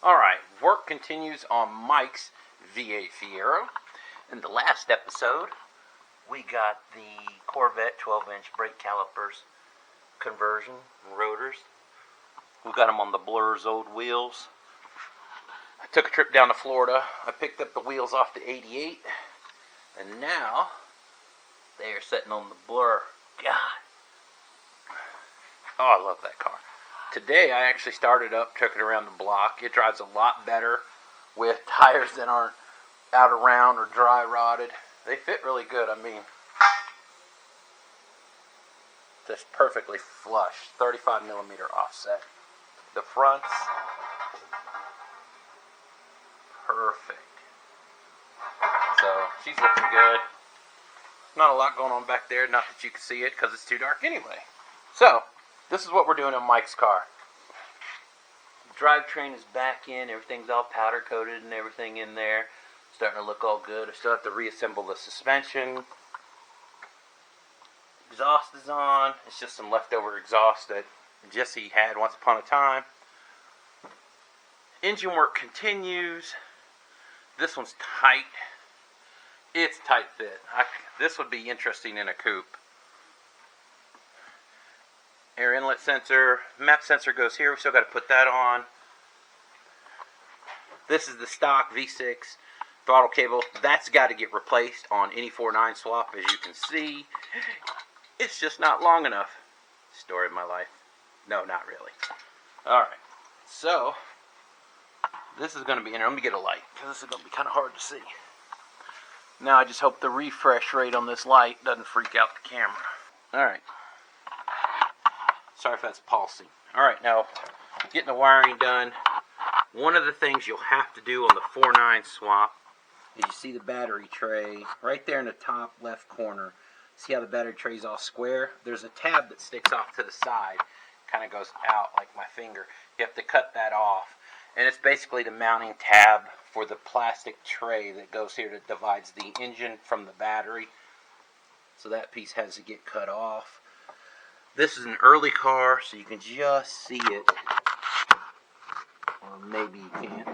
Alright, work continues on Mike's V8 Fiero. In the last episode, we got the Corvette 12-inch brake calipers conversion and rotors. We got them on the Blur's old wheels. I took a trip down to Florida. I picked up the wheels off the 88. And now, they are sitting on the Blur. God. Oh, I love that car. Today I actually started up, took it around the block. It drives a lot better with tires that aren't out around or dry rotted. They fit really good. I mean, just perfectly flush. 35mm offset. The fronts, perfect. So she's looking good. Not a lot going on back there. Not that you can see it because it's too dark anyway. So this is what we're doing on Mike's car. The drivetrain is back in. Everything's all powder coated and everything in there. Starting to look all good. I still have to reassemble the suspension. Exhaust is on. It's just some leftover exhaust that Jesse had once upon a time. Engine work continues. This one's tight. It's tight fit. This would be interesting in a coupe. Air inlet sensor, map sensor goes here. We still got to put that on. This is the stock V6 throttle cable. That's got to get replaced on any 4.9 swap, as you can see. It's just not long enough. Story of my life. No, not really. Alright, so this is going to be in here. Let me get a light, because this is going to be kind of hard to see. Now I just hope the refresh rate on this light doesn't freak out the camera. Alright. Sorry if that's pulsing. Alright, now getting the wiring done. One of the things you'll have to do on the 4.9 swap is you see the battery tray right there in the top left corner. See how the battery tray is all square? There's a tab that sticks off to the side. Kind of goes out like my finger. You have to cut that off. And it's basically the mounting tab for the plastic tray that goes here that divides the engine from the battery. So that piece has to get cut off. This is an early car, so you can just see it. Or maybe you can't.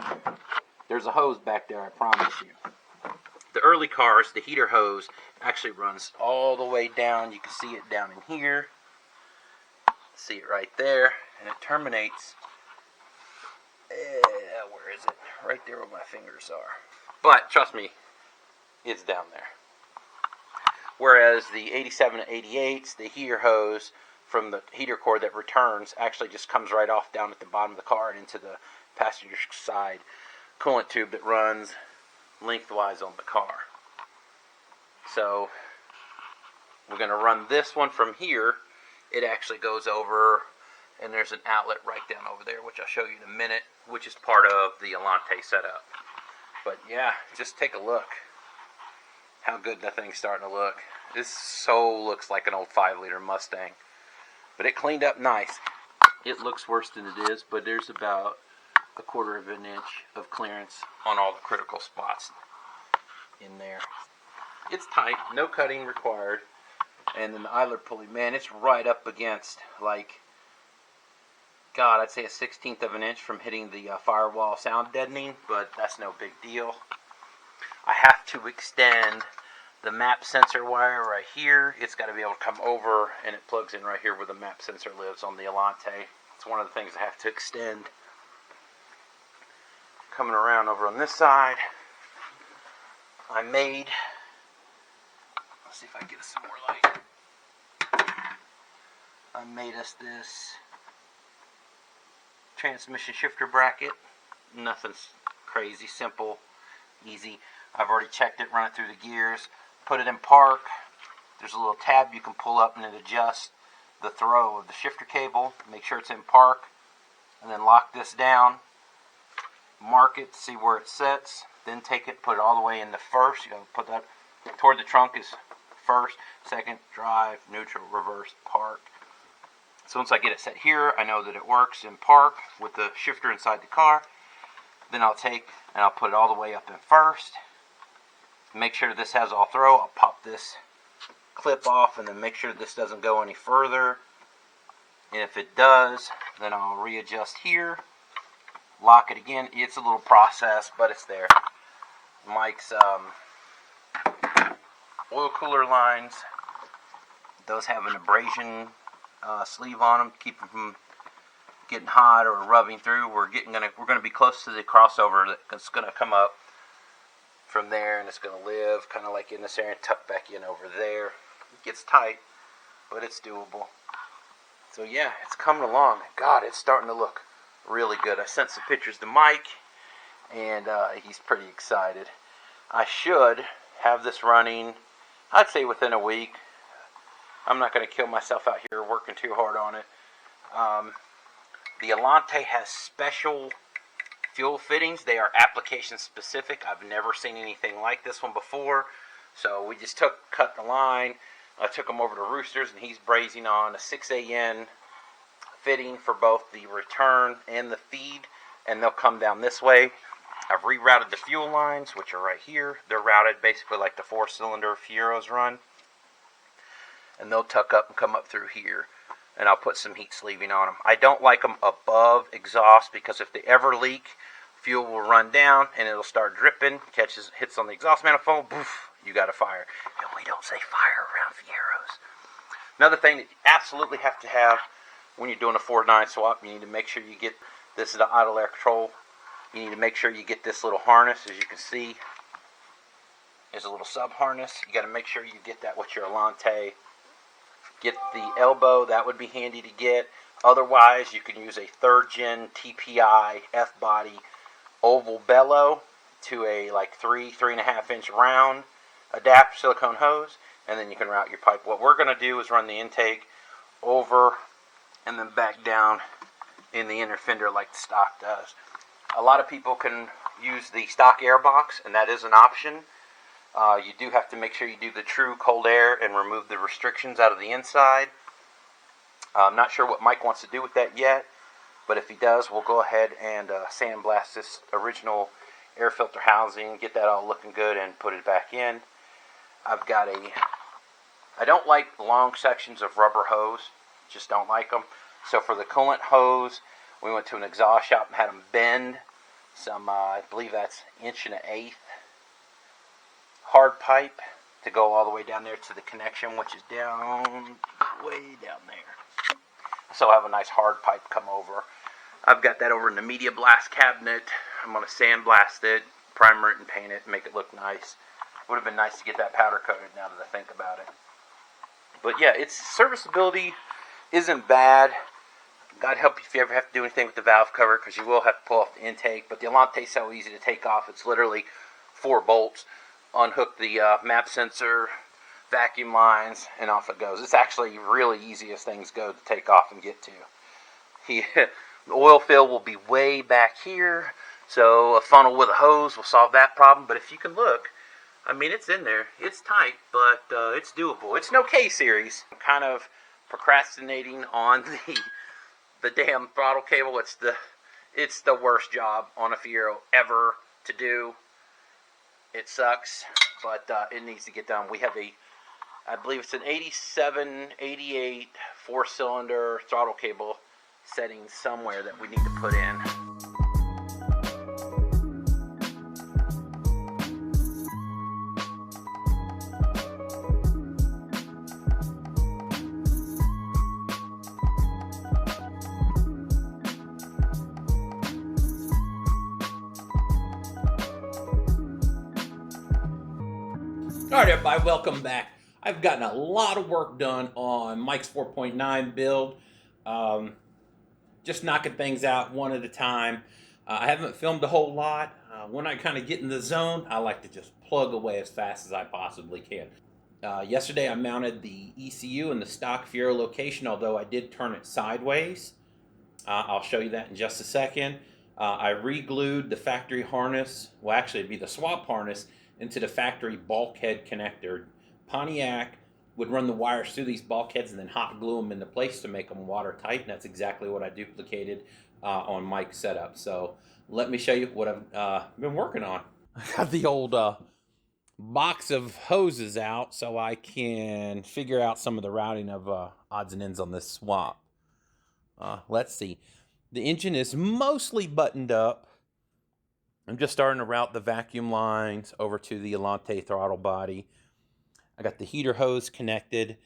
There's a hose back there, I promise you. The early cars, the heater hose actually runs all the way down. You can see it down in here. See it right there. And it terminates. Where is it? Right there where my fingers are. But, trust me, it's down there. Whereas the 87 and 88s, the heater hose from the heater cord that returns actually just comes right off down at the bottom of the car and into the passenger side coolant tube that runs lengthwise on the car. So we're going to run this one from here. It actually goes over, and there's an outlet right down over there, which I'll show you in a minute, which is part of the Alante setup. But yeah, just take a look how good that thing's starting to look. This so looks like an old 5-liter Mustang. But it cleaned up nice. It looks worse than it is, but there's about 1/4 of an inch of clearance on all the critical spots in there. It's tight, no cutting required. And then the idler pulley, man, it's right up against, like, God, I'd say a 1/16 of an inch from hitting the firewall sound deadening, but that's no big deal. I have to extend the map sensor wire right here. It's got to be able to come over, and it plugs in right here where the map sensor lives on the Alante. It's one of the things I have to extend. Coming around over on this side, let's see if I can get us some more light. I made us this transmission shifter bracket. Nothing's crazy, simple, easy. I've already checked it, run it through the gears, put it in park. There's a little tab you can pull up and it adjusts the throw of the shifter cable. Make sure it's in park, and then lock this down. Mark it, see where it sits. Then take it, put it all the way into first. You gotta put that toward the trunk is first, second, drive, neutral, reverse, park. So once I get it set here, I know that it works in park with the shifter inside the car. Then I'll take and I'll put it all the way up in first. Make sure this has all throw. I'll pop this clip off and then make sure this doesn't go any further. And if it does, then I'll readjust here, lock it again. It's a little process, but it's there. Mike's oil cooler lines, those have an abrasion sleeve on them to keep them from getting hot or rubbing through. We're gonna be close to the crossover that's gonna come up from there, and it's gonna live kind of like in this area and tuck back in over there. It gets tight, but it's doable. So yeah, it's coming along. God, it's starting to look really good. I sent some pictures to Mike, and he's pretty excited. I should have this running, I'd say within a week. I'm not going to kill myself out here working too hard on it. The Alante has special fuel fittings. They are application specific. I've never seen anything like this one before. So we just cut the line. I took them over to Roosters, and he's brazing on a 6AN fitting for both the return and the feed, and they'll come down this way. I've rerouted the fuel lines, which are right here. They're routed basically like the 4-cylinder Fieros run, and they'll tuck up and come up through here, and I'll put some heat sleeving on them. I don't like them above exhaust, because if they ever leak, fuel will run down and it'll start dripping, hits on the exhaust manifold, poof, you got a fire. And we don't say fire around Fieros. Another thing that you absolutely have to have when you're doing a 4-9 swap, you need to make sure you get, this is the idle air control, you need to make sure you get this little harness. As you can see, there's a little sub harness. You got to make sure you get that with your Alante. Get the elbow, that would be handy to get. Otherwise, you can use a 3rd gen TPI F-body oval bellow to a like 3.5 inch round adapter silicone hose, and then you can route your pipe. What we're going to do is run the intake over and then back down in the inner fender like the stock does. A lot of people can use the stock air box, and that is an option. You do have to make sure you do the true cold air and remove the restrictions out of the inside. I'm not sure what Mike wants to do with that yet, but if he does, we'll go ahead and sandblast this original air filter housing, get that all looking good, and put it back in. I don't like long sections of rubber hose, just don't like them. So for the coolant hose, we went to an exhaust shop and had them bend some, I believe that's 1.125" hard pipe to go all the way down there to the connection, which is way down there. So I have a nice hard pipe come over. I've got that over in the media blast cabinet. I'm going to sandblast it, primer it, and paint it, and make it look nice. Would have been nice to get that powder coated now that I think about it. But yeah, its serviceability isn't bad. God help you if you ever have to do anything with the valve cover, because you will have to pull off the intake. But the Alante is so easy to take off. It's literally 4 bolts. Unhook the map sensor, vacuum lines, and off it goes. It's actually really easy as things go to take off and get to. The oil fill will be way back here, so a funnel with a hose will solve that problem. But if you can look, I mean, it's in there. It's tight, but it's doable. It's no K-series. I'm kind of procrastinating on the damn throttle cable. It's the worst job on a Fiero ever to do. It sucks, but it needs to get done. We have I believe it's an 87, 88 4-cylinder throttle cable setting somewhere that we need to put in. All right, everybody, welcome back. I've gotten a lot of work done on Mike's 4.9 build. Just knocking things out one at a time. I haven't filmed a whole lot. When I kind of get in the zone, I like to just plug away as fast as I possibly can. Yesterday, I mounted the ECU in the stock Fiero location, although I did turn it sideways. I'll show you that in just a second. I re-glued the factory harness, well, actually, it'd be the swap harness, into the factory bulkhead connector. Pontiac would run the wires through these bulkheads and then hot glue them into place to make them watertight, and that's exactly what I duplicated on Mike's setup. So let me show you what I've been working on. I got the old box of hoses out so I can figure out some of the routing of odds and ends on this swap. Let's see. The engine is mostly buttoned up. I'm just starting to route the vacuum lines over to the Alante throttle body. I got the heater hose connected.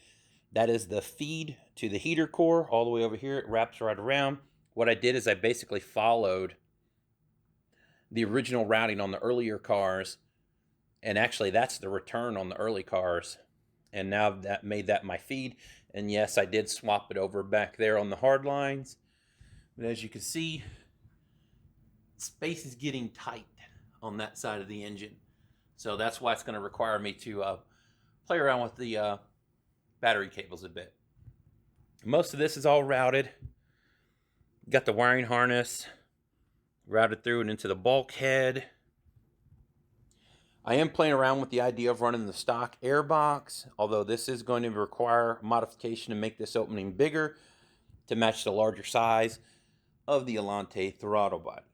That is the feed to the heater core all the way over here. It wraps right around. What I did is I basically followed the original routing on the earlier cars, and actually that's the return on the early cars, and now that made that my feed. And yes, I did swap it over back there on the hard lines, but as you can see, space is getting tight on that side of the engine, so that's why it's going to require me to play around with the battery cables a bit. Most of this is all routed. Got the wiring harness routed through and into the bulkhead. I am playing around with the idea of running the stock air box, although this is going to require modification to make this opening bigger to match the larger size of the Alante throttle body.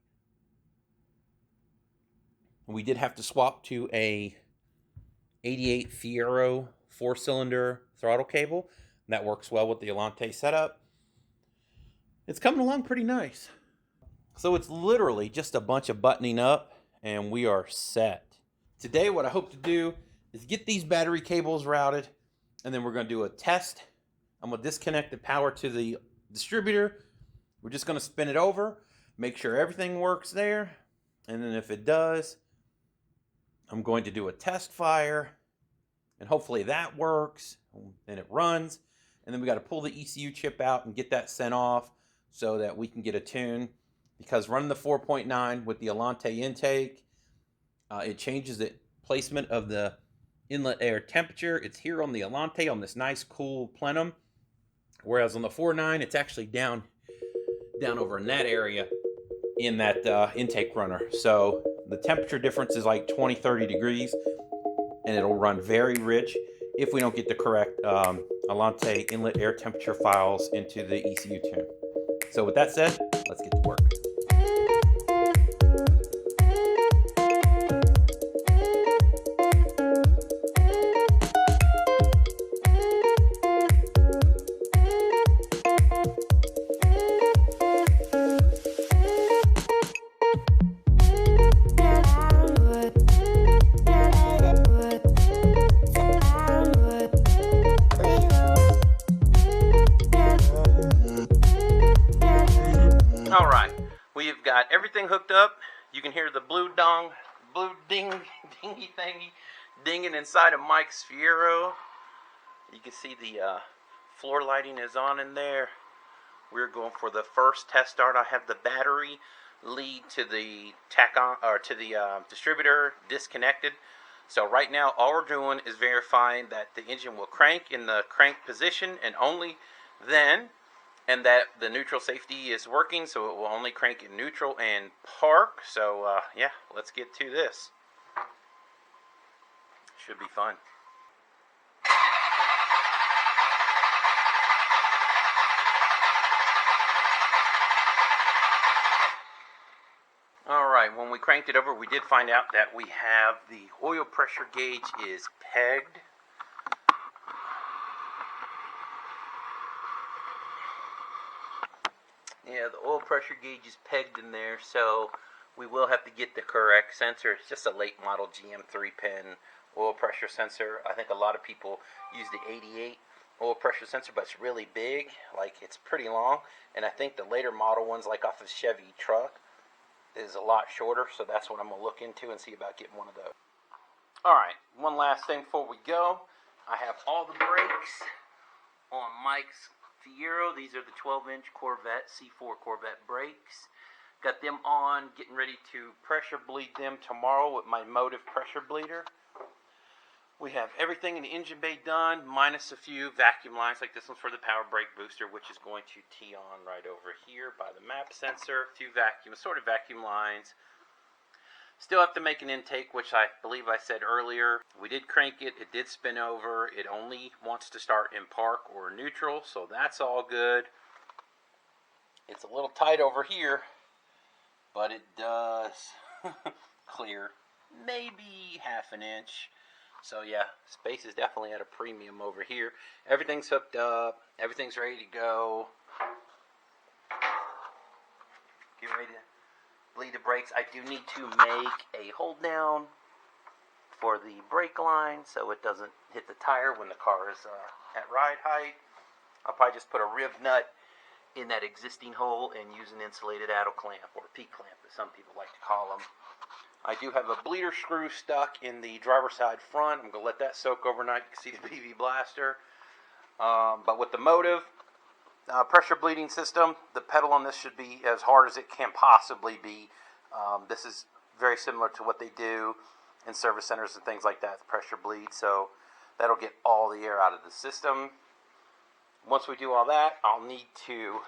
We did have to swap to a 88 Fiero 4-cylinder throttle cable. That works well with the Alante setup. It's coming along pretty nice. So it's literally just a bunch of buttoning up and we are set. Today what I hope to do is get these battery cables routed, and then we're going to do a test. I'm going to disconnect the power to the distributor. We're just going to spin it over, make sure everything works there, and then if it does, I'm going to do a test fire, and hopefully that works and it runs. And then we got to pull the ECU chip out and get that sent off so that we can get a tune, because running the 4.9 with the Alante intake, it changes the placement of the inlet air temperature. It's here on the Alante on this nice cool plenum, whereas on the 4.9 it's actually down over in that area in that intake runner. So the temperature difference is like 20-30 degrees, and it'll run very rich if we don't get the correct Alante inlet air temperature files into the ECU tune. So with that said, let's get to work. All right, we've got everything hooked up. You can hear the blue dingy thingy dinging inside of Mike's Fiero. You can see the floor lighting is on in there. We're going for the first test start. I have the battery lead to the distributor disconnected. So right now all we're doing is verifying that the engine will crank in the crank position and only then, and that the neutral safety is working, so it will only crank in neutral and park. So yeah, let's get to this. Should be fun. Alright, when we cranked it over, we did find out that we have the oil pressure gauge is pegged. Yeah, the oil pressure gauge is pegged in there, so we will have to get the correct sensor. It's just a late model GM 3-pin oil pressure sensor. I think a lot of people use the 88 oil pressure sensor, but it's really big, like it's pretty long. And I think the later model ones, like off of Chevy truck, is a lot shorter, so that's what I'm going to look into and see about getting one of those. Alright, one last thing before we go. I have all the brakes on Mike's Fiero. These are the 12-inch Corvette, C4 Corvette brakes. Got them on, getting ready to pressure bleed them tomorrow with my Motive pressure bleeder. We have everything in the engine bay done, minus a few vacuum lines, like this one's for the power brake booster, which is going to tee on right over here by the map sensor. A few assorted vacuum lines. Still have to make an intake, which I believe I said earlier. We did crank it, it did spin over. It only wants to start in park or neutral, so that's all good. It's a little tight over here, but it does clear maybe half an inch. So yeah, space is definitely at a premium over here. Everything's hooked up, everything's ready to go. getting ready to bleed the brakes. I do need to make a hold down for the brake line so it doesn't hit the tire when the car is at ride height. I'll probably just put a riv nut in that existing hole and use an insulated addle clamp, or P-clamp as some people like to call them. I do have a bleeder screw stuck in the driver's side front. I'm going to let that soak overnight. You can see the PV blaster. But with the Motive pressure bleeding system, the pedal on this should be as hard as it can possibly be. This is very similar to what they do in service centers and things like that, the pressure bleed. So that'll get all the air out of the system. Once we do all that, I'll need to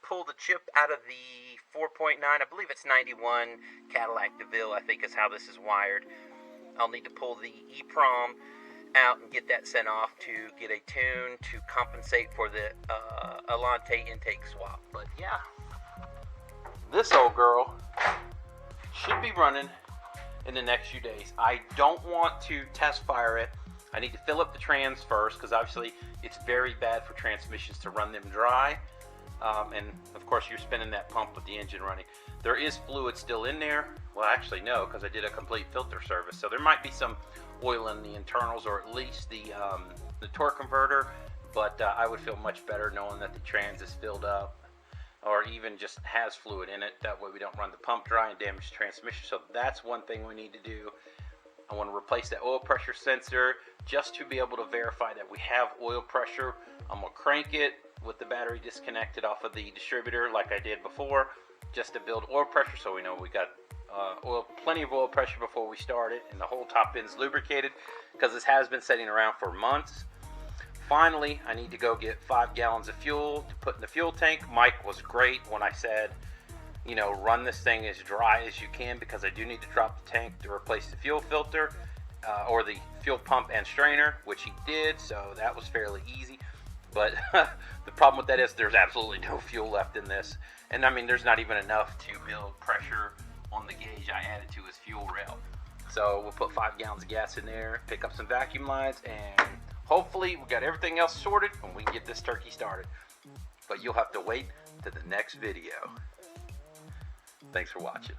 pull the chip out of the 4.9, I believe it's 91 Cadillac DeVille, I think is how this is wired. I'll need to pull the EEPROM out and get that sent off to get a tune to compensate for the Alante intake swap. But yeah, this old girl should be running in the next few days. I don't want to test fire it. I need to fill up the trans first, because obviously it's very bad for transmissions to run them dry. And of course you're spinning that pump with the engine running. There is fluid still in there. Well, actually no, because I did a complete filter service. So there might be some oil in the internals, or at least the torque converter. But I would feel much better knowing that the trans is filled up, or even just has fluid in it. That way we don't run the pump dry and damage the transmission. So that's one thing we need to do. I want to replace that oil pressure sensor just to be able to verify that we have oil pressure. I'm going to crank it with the battery disconnected off of the distributor like I did before, just to build oil pressure so we know we got plenty of oil pressure before we start it, and the whole top end's lubricated, because this has been sitting around for months. Finally, I need to go get 5 gallons of fuel to put in the fuel tank. Mike was great when I said, you know, run this thing as dry as you can, because I do need to drop the tank to replace the fuel filter or the fuel pump and strainer, which he did, so that was fairly easy. But the problem with that is there's absolutely no fuel left in this, and I mean there's not even enough to build pressure on the gauge I added to his fuel rail. So we'll put 5 gallons of gas in there, pick up some vacuum lines, and hopefully we got everything else sorted and we can get this turkey started. But you'll have to wait to the next video. Thanks for watching.